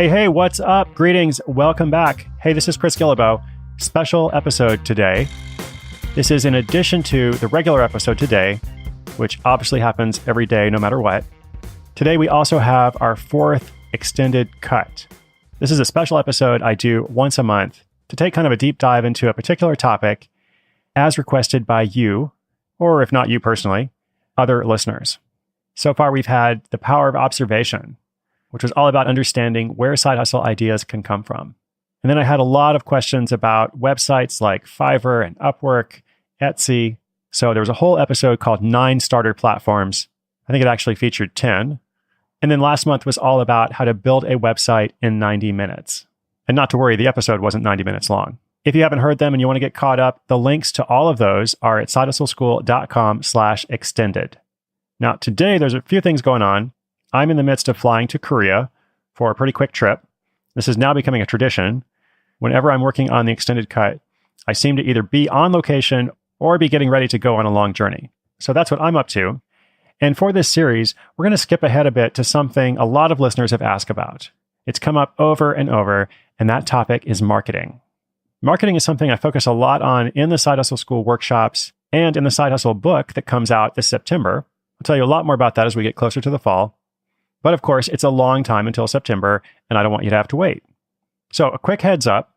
Hey, what's up? Greetings. Welcome back. Hey, this is Chris Guillebeau. Special episode today. This is in addition to the regular episode today, which obviously happens every day, no matter what. Today, we also have our fourth extended cut. This is a special episode I do once a month to take kind of a deep dive into a particular topic as requested by you, or if not you personally, other listeners. So far, we've had the power of observation, which was all about understanding where side hustle ideas can come from. And then I had a lot of questions about websites like Fiverr and Upwork, Etsy. So there was a whole episode called 9 Starter Platforms. I think it actually featured 10. And then last month was all about how to build a website in 90 minutes. And not to worry, the episode wasn't 90 minutes long. If you haven't heard them and you want to get caught up, the links to all of those are at sidehustleschool.com/extended. Now, today, there's a few things going on. I'm in the midst of flying to Korea for a pretty quick trip. This is now becoming a tradition. Whenever I'm working on the extended cut, I seem to either be on location or be getting ready to go on a long journey. So that's what I'm up to. And for this series, we're going to skip ahead a bit to something a lot of listeners have asked about. It's come up over and over, and that topic is marketing. Marketing is something I focus a lot on in the Side Hustle School workshops and in the Side Hustle book that comes out this September. I'll tell you a lot more about that as we get closer to the fall. But of course, it's a long time until September, and I don't want you to have to wait. So a quick heads up.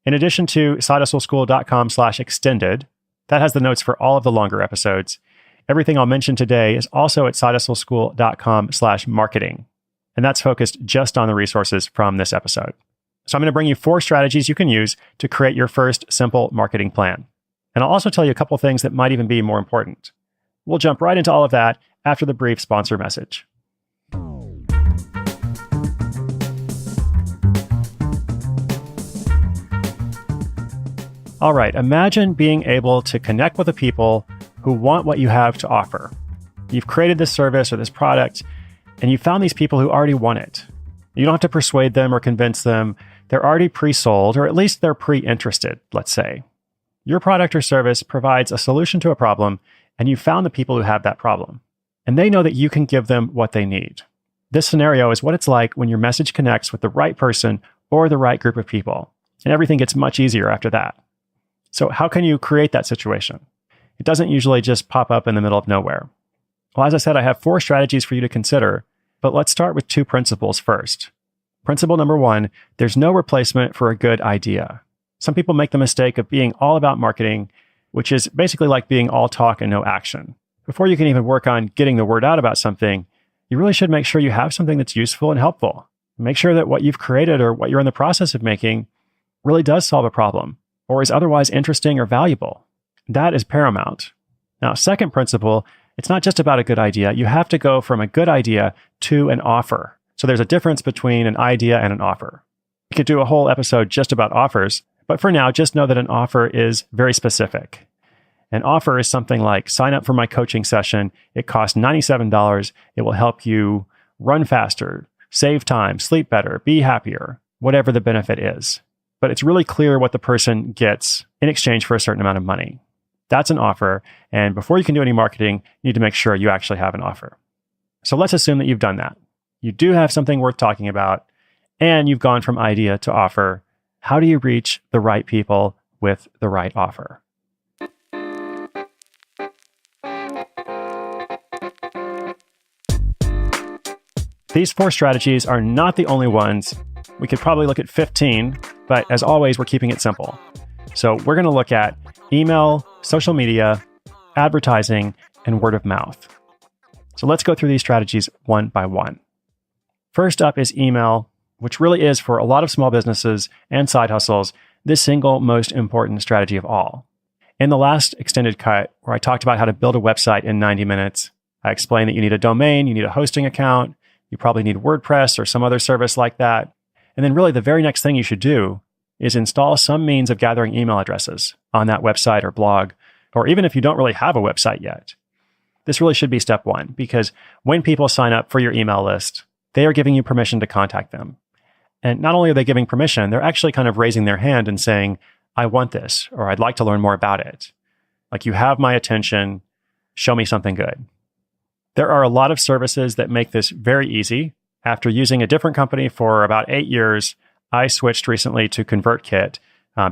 In addition to sidehustleschool.com/extended, that has the notes for all of the longer episodes. Everything I'll mention today is also at sidehustleschool.com/marketing. And that's focused just on the resources from this episode. So I'm going to bring you 4 strategies you can use to create your first simple marketing plan. And I'll also tell you a couple things that might even be more important. We'll jump right into all of that after the brief sponsor message. All right, imagine being able to connect with the people who want what you have to offer. You've created this service or this product, and you found these people who already want it. You don't have to persuade them or convince them. They're already pre-sold, or at least they're pre-interested, let's say. Your product or service provides a solution to a problem, and you found the people who have that problem. And they know that you can give them what they need. This scenario is what it's like when your message connects with the right person or the right group of people, and everything gets much easier after that. So how can you create that situation? It doesn't usually just pop up in the middle of nowhere. Well, as I said, I have 4 strategies for you to consider, but let's start with 2 principles first. Principle number 1, there's no replacement for a good idea. Some people make the mistake of being all about marketing, which is basically like being all talk and no action. Before you can even work on getting the word out about something, you really should make sure you have something that's useful and helpful. Make sure that what you've created or what you're in the process of making really does solve a problem, or is otherwise interesting or valuable. That is paramount. Now, second principle, it's not just about a good idea. You have to go from a good idea to an offer. So there's a difference between an idea and an offer. We could do a whole episode just about offers, but for now, just know that an offer is very specific. An offer is something like, sign up for my coaching session. It costs $97. It will help you run faster, save time, sleep better, be happier, whatever the benefit is. But it's really clear what the person gets in exchange for a certain amount of money. That's an offer. And before you can do any marketing, you need to make sure you actually have an offer. So let's assume that you've done that. You do have something worth talking about, and you've gone from idea to offer. How do you reach the right people with the right offer? These 4 strategies are not the only ones. We could probably look at 15, but as always, we're keeping it simple. So we're going to look at email, social media, advertising, and word of mouth. So let's go through these strategies one by one. First up is email, which really is for a lot of small businesses and side hustles, the single most important strategy of all. In the last extended cut, where I talked about how to build a website in 90 minutes, I explained that you need a domain, you need a hosting account, you probably need WordPress or some other service like that. And then really the very next thing you should do is install some means of gathering email addresses on that website or blog, or even if you don't really have a website yet. This really should be step 1, because when people sign up for your email list, they are giving you permission to contact them. And not only are they giving permission, they're actually kind of raising their hand and saying, I want this, or I'd like to learn more about it. Like, you have my attention, show me something good. There are a lot of services that make this very easy. After using a different company for about 8 years, I switched recently to ConvertKit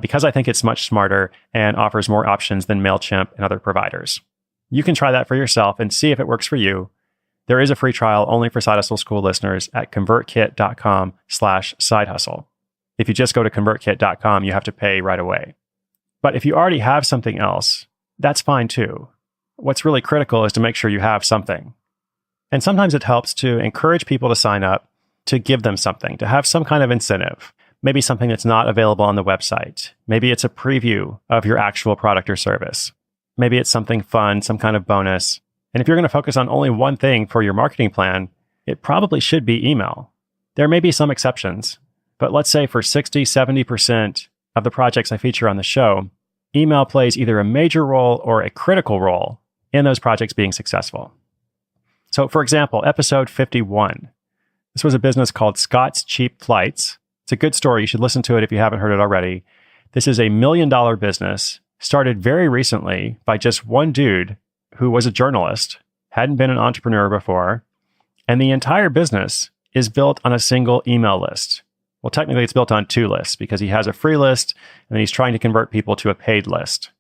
because I think it's much smarter and offers more options than MailChimp and other providers. You can try that for yourself and see if it works for you. There is a free trial only for Side Hustle School listeners at convertkit.com/sidehustle. If you just go to convertkit.com, you have to pay right away. But if you already have something else, that's fine too. What's really critical is to make sure you have something. And sometimes it helps to encourage people to sign up, to give them something, to have some kind of incentive. Maybe something that's not available on the website. Maybe it's a preview of your actual product or service. Maybe it's something fun, some kind of bonus. And if you're going to focus on only one thing for your marketing plan, it probably should be email. There may be some exceptions, but let's say for 60, 70% of the projects I feature on the show, email plays either a major role or a critical role in those projects being successful. So for example, episode 51. This was a business called Scott's Cheap Flights. It's a good story. You should listen to it if you haven't heard it already. This is a $1 million business started very recently by just one dude who was a journalist, hadn't been an entrepreneur before, and the entire business is built on a single email list. Well, technically it's built on 2 lists because he has a free list and then he's trying to convert people to a paid list.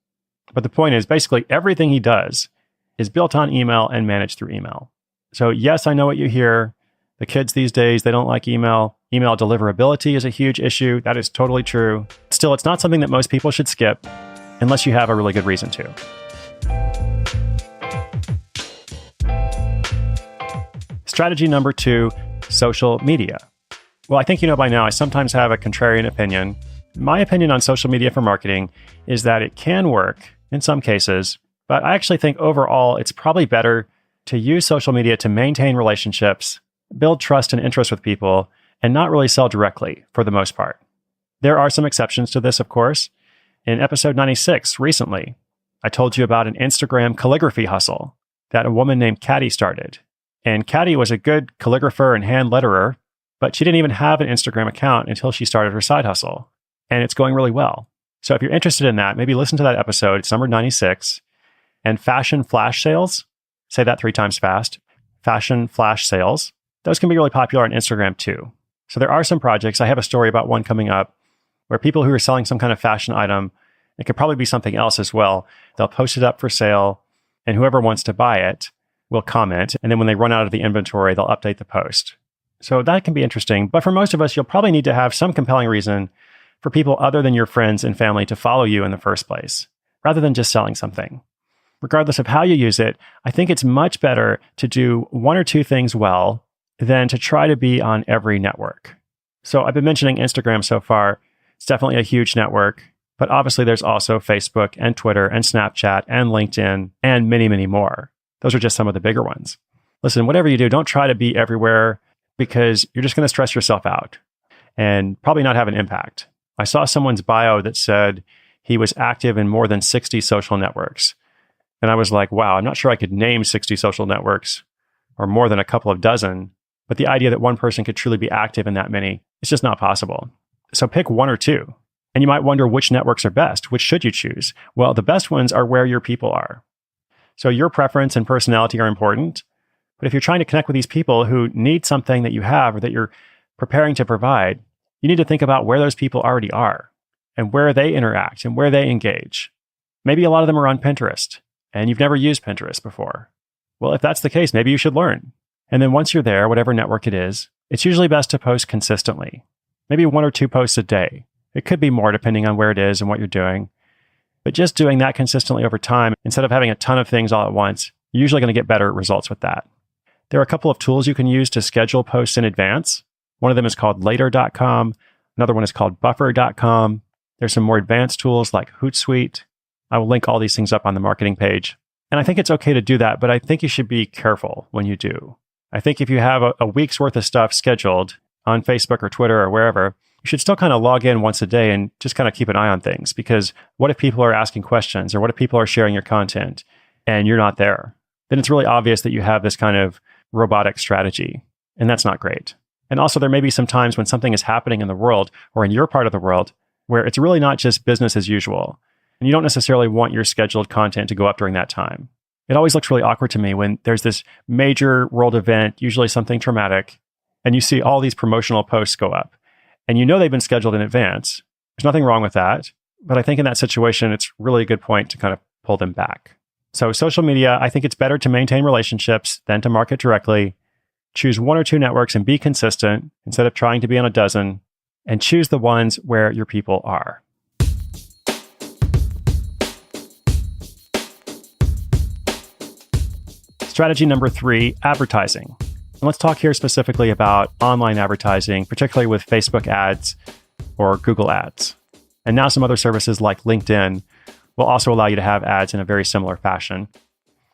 But the point is basically everything he does is built on email and managed through email. So yes, I know what you hear. The kids these days, they don't like email. Email deliverability is a huge issue. That is totally true. Still, it's not something that most people should skip unless you have a really good reason to. Strategy number 2, social media. Well, I think you know by now, I sometimes have a contrarian opinion. My opinion on social media for marketing is that it can work in some cases, but I actually think overall, it's probably better to use social media to maintain relationships, build trust and interest with people, and not really sell directly for the most part. There are some exceptions to this, of course. In episode 96, recently, I told you about an Instagram calligraphy hustle that a woman named Caddy started. And Caddy was a good calligrapher and hand letterer, but she didn't even have an Instagram account until she started her side hustle. And it's going really well. So if you're interested in that, maybe listen to that episode. It's number 96. And fashion flash sales, say that 3 times fast, fashion flash sales, those can be really popular on Instagram too. So there are some projects. I have a story about one coming up where people who are selling some kind of fashion item, it could probably be something else as well. They'll post it up for sale and whoever wants to buy it will comment. And then when they run out of the inventory, they'll update the post. So that can be interesting. But for most of us, you'll probably need to have some compelling reason for people other than your friends and family to follow you in the first place, rather than just selling something. Regardless of how you use it, I think it's much better to do 1 or 2 things well than to try to be on every network. So I've been mentioning Instagram so far. It's definitely a huge network, but obviously there's also Facebook and Twitter and Snapchat and LinkedIn and many, many more. Those are just some of the bigger ones. Listen, whatever you do, don't try to be everywhere because you're just going to stress yourself out and probably not have an impact. I saw someone's bio that said he was active in more than 60 social networks. And I was like, wow, I'm not sure I could name 60 social networks or more than a couple of dozen. But the idea that one person could truly be active in that many, it's just not possible. So pick 1 or 2. And you might wonder which networks are best. Which should you choose? Well, the best ones are where your people are. So your preference and personality are important. But if you're trying to connect with these people who need something that you have or that you're preparing to provide, you need to think about where those people already are and where they interact and where they engage. Maybe a lot of them are on Pinterest and you've never used Pinterest before. Well, if that's the case, maybe you should learn. And then once you're there, whatever network it is, it's usually best to post consistently. Maybe 1 or 2 posts a day. It could be more depending on where it is and what you're doing. But just doing that consistently over time, instead of having a ton of things all at once, you're usually going to get better results with that. There are a couple of tools you can use to schedule posts in advance. One of them is called later.com. Another one is called buffer.com. There's some more advanced tools like Hootsuite. I will link all these things up on the marketing page. And I think it's okay to do that, but I think you should be careful when you do. I think if you have a week's worth of stuff scheduled on Facebook or Twitter or wherever, you should still kind of log in once a day and just kind of keep an eye on things. Because what if people are asking questions or what if people are sharing your content and you're not there? Then it's really obvious that you have this kind of robotic strategy. And that's not great. And also there may be some times when something is happening in the world or in your part of the world where it's really not just business as usual. And you don't necessarily want your scheduled content to go up during that time. It always looks really awkward to me when there's this major world event, usually something traumatic, and you see all these promotional posts go up, and you know they've been scheduled in advance. There's nothing wrong with that. But I think in that situation, it's really a good point to kind of pull them back. So social media, I think it's better to maintain relationships than to market directly. Choose 1 or 2 networks and be consistent instead of trying to be on a dozen, and choose the ones where your people are. Strategy number 3, advertising. And let's talk here specifically about online advertising, particularly with Facebook ads or Google ads. And now some other services like LinkedIn will also allow you to have ads in a very similar fashion.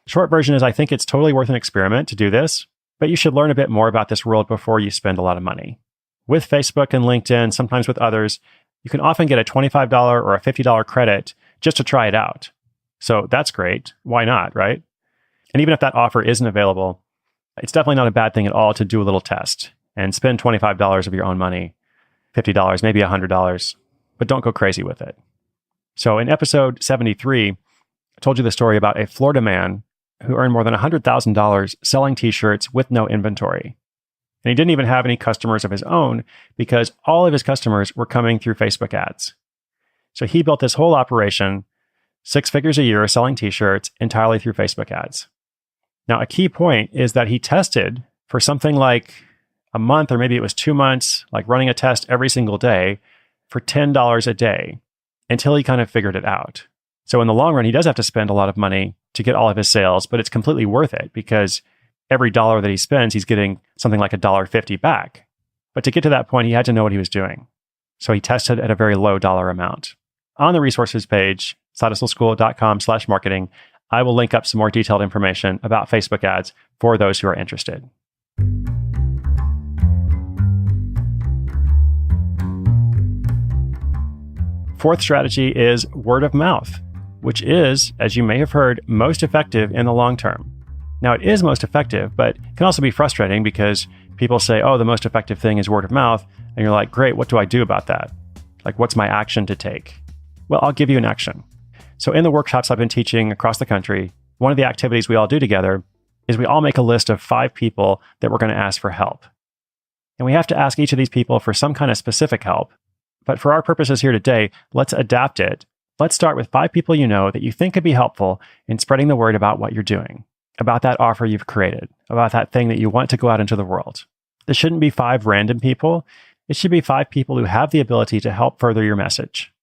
Short version is I think it's totally worth an experiment to do this, but you should learn a bit more about this world before you spend a lot of money. With Facebook and LinkedIn, sometimes with others, you can often get a $25 or a $50 credit just to try it out. So that's great. Why not, right? And even if that offer isn't available, it's definitely not a bad thing at all to do a little test and spend $25 of your own money, $50, maybe $100, but don't go crazy with it. So in episode 73, I told you the story about a Florida man who earned more than $100,000 selling t-shirts with no inventory. And he didn't even have any customers of his own because all of his customers were coming through Facebook ads. So he built this whole operation, 6 figures a year selling t-shirts entirely through Facebook ads. Now, a key point is that he tested for something like a month, or maybe it was 2 months, like running a test every single day for $10 a day until he kind of figured it out. So in the long run, he does have to spend a lot of money to get all of his sales, but it's completely worth it because every dollar that he spends, he's getting something like $1.50 back. But to get to that point, he had to know what he was doing. So he tested at a very low dollar amount. On the resources page, sidehustleschool.com/marketing, I will link up some more detailed information about Facebook ads for those who are interested. Fourth strategy is word of mouth, which is, as you may have heard, most effective in the long term. Now, it is most effective, but it can also be frustrating because people say, oh, the most effective thing is word of mouth. And you're like, great, what do I do about that? Like, what's my action to take? Well, I'll give you an action. So in the workshops I've been teaching across the country, one of the activities we all do together is we all make a list of 5 people that we're going to ask for help. And we have to ask each of these people for some kind of specific help. But for our purposes here today, let's adapt it. Let's start with 5 people you know that you think could be helpful in spreading the word about what you're doing, about that offer you've created, about that thing that you want to go out into the world. This shouldn't be 5 random people. It should be 5 people who have the ability to help further your message.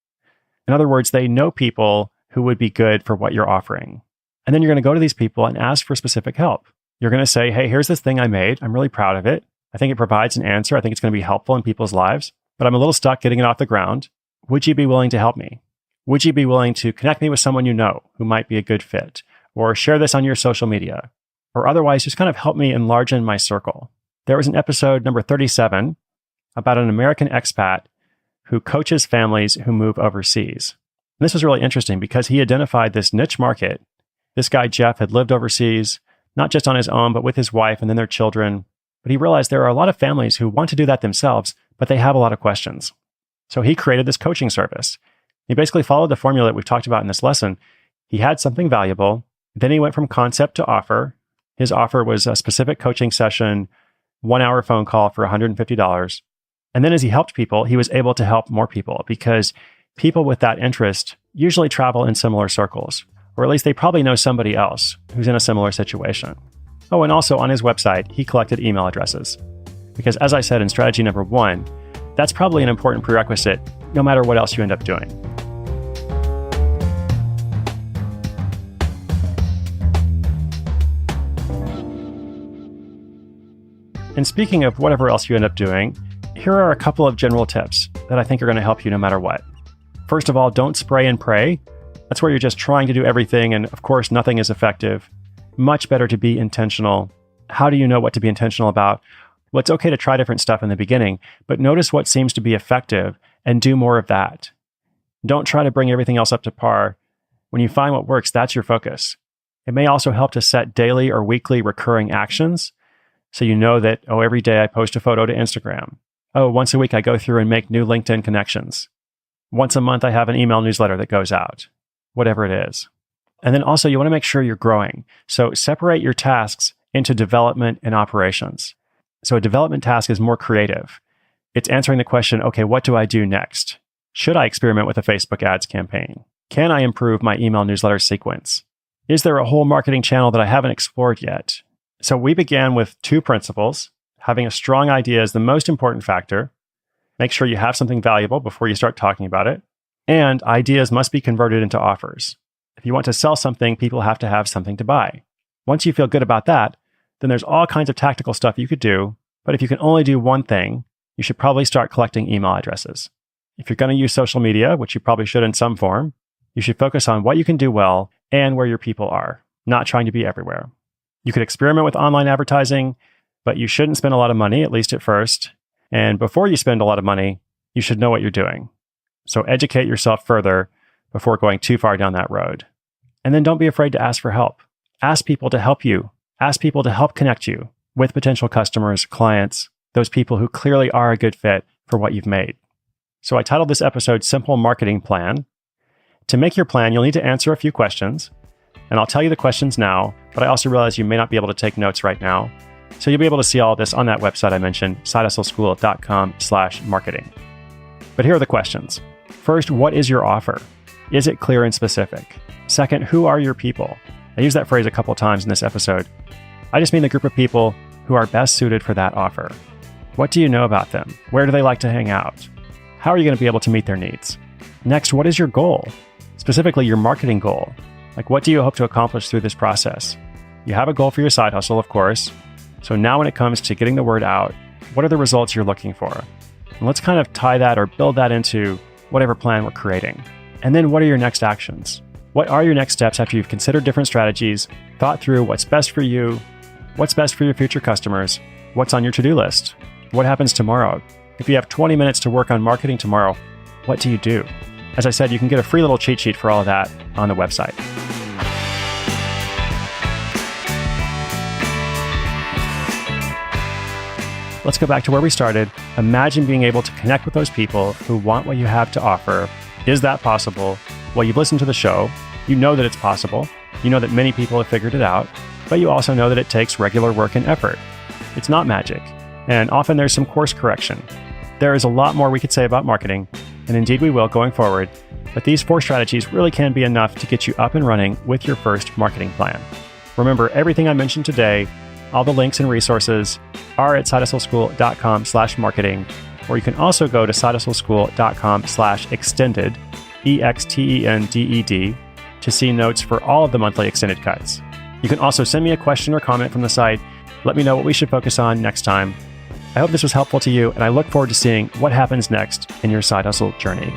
In other words, they know people who would be good for what you're offering. And then you're going to go to these people and ask for specific help. You're going to say, hey, here's this thing I made. I'm really proud of it. I think it provides an answer. I think it's going to be helpful in people's lives, but I'm a little stuck getting it off the ground. Would you be willing to help me? Would you be willing to connect me with someone you know who might be a good fit? Or share this on your social media? Or otherwise, just kind of help me enlarge my circle. There was an episode number 37 about an American expat who coaches families who move overseas. And this was really interesting because he identified this niche market. This guy, Jeff, had lived overseas, not just on his own, but with his wife and then their children. But he realized there are a lot of families who want to do that themselves, but they have a lot of questions. So he created this coaching service. He basically followed the formula that we've talked about in this lesson. He had something valuable. Then he went from concept to offer. His offer was a specific coaching session, 1-hour phone call for $150. And then as he helped people, he was able to help more people because people with that interest usually travel in similar circles, or at least they probably know somebody else who's in a similar situation. Oh, and also on his website, he collected email addresses. Because as I said in strategy number 1, that's probably an important prerequisite no matter what else you end up doing. And speaking of whatever else you end up doing, here are a couple of general tips that I think are going to help you no matter what. First of all, don't spray and pray. That's where you're just trying to do everything, and of course, nothing is effective. Much better to be intentional. How do you know what to be intentional about? Well, it's okay to try different stuff in the beginning, but notice what seems to be effective and do more of that. Don't try to bring everything else up to par. When you find what works, that's your focus. It may also help to set daily or weekly recurring actions. So you know that, oh, every day I post a photo to Instagram. Oh, once a week I go through and make new LinkedIn connections. Once a month I have an email newsletter that goes out. Whatever it is. And then also you want to make sure you're growing. So separate your tasks into development and operations. So a development task is more creative. It's answering the question, okay, what do I do next? Should I experiment with a Facebook ads campaign? Can I improve my email newsletter sequence? Is there a whole marketing channel that I haven't explored yet? So we began with 2 principles. Having a strong idea is the most important factor. Make sure you have something valuable before you start talking about it. And ideas must be converted into offers. If you want to sell something, people have to have something to buy. Once you feel good about that, then there's all kinds of tactical stuff you could do. But if you can only do one thing, you should probably start collecting email addresses. If you're going to use social media, which you probably should in some form, you should focus on what you can do well and where your people are, not trying to be everywhere. You could experiment with online advertising, but you shouldn't spend a lot of money, at least at first. And before you spend a lot of money, you should know what you're doing. So educate yourself further before going too far down that road. And then don't be afraid to ask for help. Ask people to help you. Ask people to help connect you with potential customers, clients, those people who clearly are a good fit for what you've made. So I titled this episode Simple Marketing Plan. To make your plan, you'll need to answer a few questions. And I'll tell you the questions now, but I also realize you may not be able to take notes right now. So you'll be able to see all this on that website I mentioned, sidehustleschool.com/marketing. But here are the questions. First, what is your offer? Is it clear and specific? Second, who are your people? I use that phrase a couple times in this episode. I just mean the group of people who are best suited for that offer. What do you know about them? Where do they like to hang out? How are you going to be able to meet their needs? Next, what is your goal? Specifically, your marketing goal. Like, what do you hope to accomplish through this process? You have a goal for your side hustle, of course. So now when it comes to getting the word out, what are the results you're looking for? And let's kind of tie that or build that into whatever plan we're creating. And then what are your next actions? What are your next steps after you've considered different strategies, thought through what's best for you, what's best for your future customers, what's on your to-do list? What happens tomorrow? If you have 20 minutes to work on marketing tomorrow, what do you do? As I said, you can get a free little cheat sheet for all of that on the website. Let's go back to where we started. Imagine being able to connect with those people who want what you have to offer. Is that possible? Well, you've listened to the show. You know that it's possible. You know that many people have figured it out, but you also know that it takes regular work and effort. It's not magic, and often there's some course correction. There is a lot more we could say about marketing, and indeed we will going forward, but these 4 strategies really can be enough to get you up and running with your first marketing plan. Remember, everything I mentioned today, all the links and resources are at sidehustleschool.com/marketing, or you can also go to sidehustleschool.com/extended, EXTENDED, to see notes for all of the monthly extended cuts. You can also send me a question or comment from the site. Let me know what we should focus on next time. I hope this was helpful to you, and I look forward to seeing what happens next in your side hustle journey.